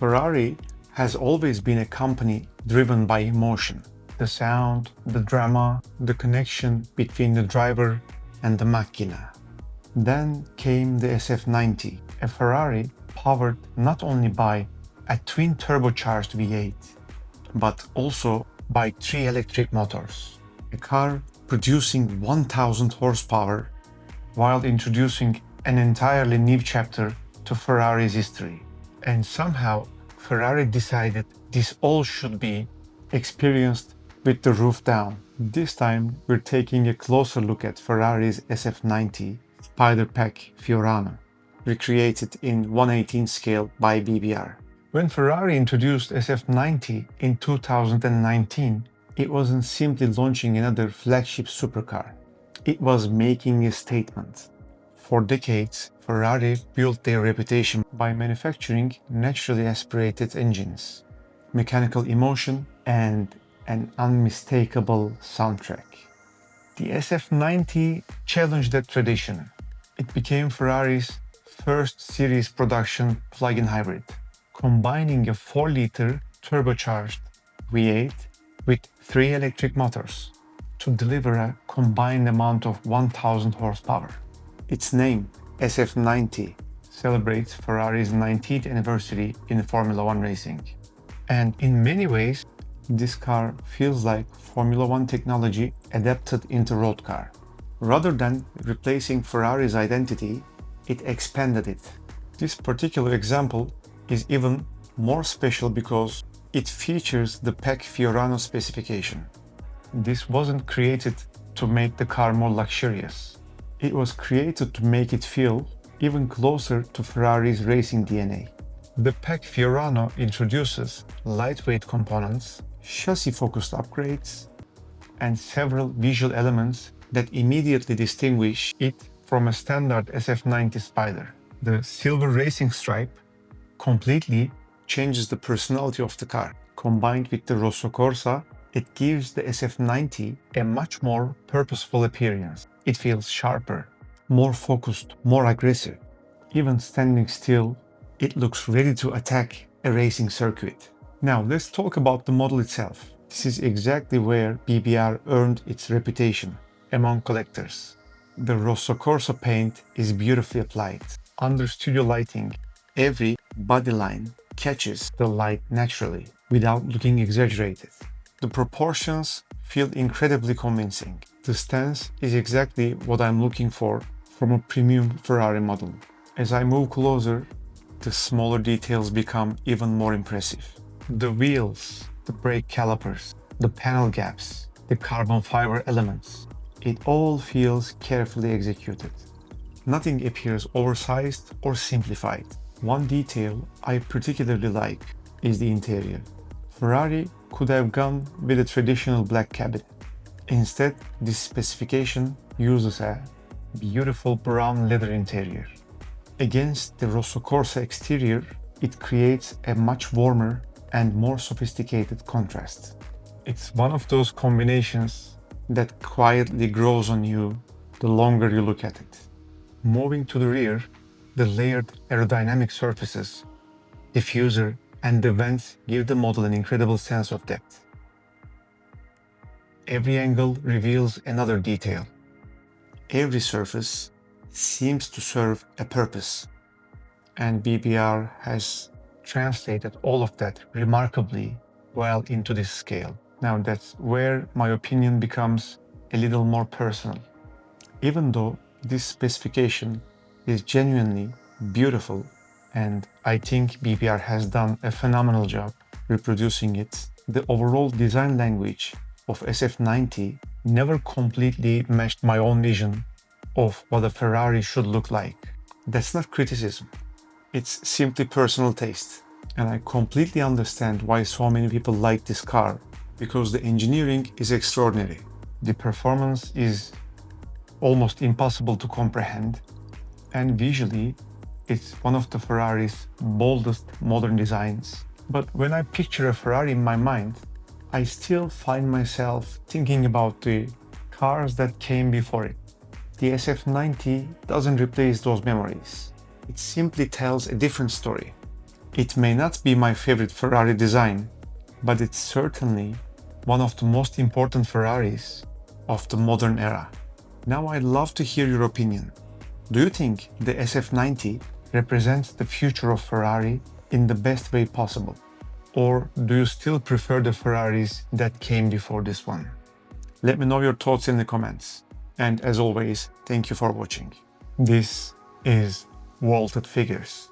Ferrari has always been a company driven by emotion. The sound, the drama, the connection between the driver and the macchina. Then came the SF90, a Ferrari powered not only by a twin-turbocharged V8, but also by 3 electric motors. A car producing 1000 horsepower while introducing an entirely new chapter to Ferrari's history. And somehow Ferrari decided this all should be experienced with the roof down. This time we're taking a closer look at Ferrari's SF90 Spider Pack Fiorano, recreated in 1/18 scale by BBR. When Ferrari introduced SF90 in 2019, it wasn't simply launching another flagship supercar. It was making a statement. For decades, Ferrari built their reputation by manufacturing naturally aspirated engines, mechanical emotion, and an unmistakable soundtrack. The SF90 challenged that tradition. It became Ferrari's first series production plug-in hybrid, combining a 4-liter turbocharged V8 with 3 electric motors to deliver a combined amount of 1000 horsepower. Its name, SF90, celebrates Ferrari's 90th anniversary in Formula One racing. And in many ways, this car feels like Formula One technology adapted into road car. Rather than replacing Ferrari's identity, it expanded it. This particular example is even more special because it features the Pack Fiorano specification. This wasn't created to make the car more luxurious. It was created to make it feel even closer to Ferrari's racing DNA. The Pack Fiorano introduces lightweight components, chassis-focused upgrades, and several visual elements that immediately distinguish it from a standard SF90 Spider. The silver racing stripe completely changes the personality of the car. Combined with the Rosso Corsa, it gives the SF90 a much more purposeful appearance. It feels sharper, more focused, more aggressive. Even standing still, it looks ready to attack a racing circuit. Now let's talk about the model itself. This is exactly where BBR earned its reputation among collectors. The Rosso Corsa paint is beautifully applied. Under studio lighting, every body line catches the light naturally without looking exaggerated. The proportions feel incredibly convincing. The stance is exactly what I'm looking for from a premium Ferrari model. As I move closer, the smaller details become even more impressive. The wheels, the brake calipers, the panel gaps, the carbon fiber elements, it all feels carefully executed. Nothing appears oversized or simplified. One detail I particularly like is the interior. Ferrari could have gone with a traditional black cabin. Instead, this specification uses a beautiful brown leather interior. Against the Rosso Corsa exterior, it creates a much warmer and more sophisticated contrast. It's one of those combinations that quietly grows on you the longer you look at it. Moving to the rear, the layered aerodynamic surfaces, diffuser, and the vents give the model an incredible sense of depth. Every angle reveals another detail. Every surface seems to serve a purpose, and BBR has translated all of that remarkably well into this scale. Now that's where my opinion becomes a little more personal. Even though this specification is genuinely beautiful, and I think BBR has done a phenomenal job reproducing it, the overall design language of SF90 never completely matched my own vision of what a Ferrari should look like. That's not criticism. It's simply personal taste. And I completely understand why so many people like this car, because the engineering is extraordinary. The performance is almost impossible to comprehend, and visually, it's one of the Ferrari's boldest modern designs. But when I picture a Ferrari in my mind, I still find myself thinking about the cars that came before it. The SF90 doesn't replace those memories. It simply tells a different story. It may not be my favorite Ferrari design, but it's certainly one of the most important Ferraris of the modern era. Now I'd love to hear your opinion. Do you think the SF90 represents the future of Ferrari in the best way possible? Or do you still prefer the Ferraris that came before this one? Let me know your thoughts in the comments. And as always, thank you for watching. This is Vaulted Figures.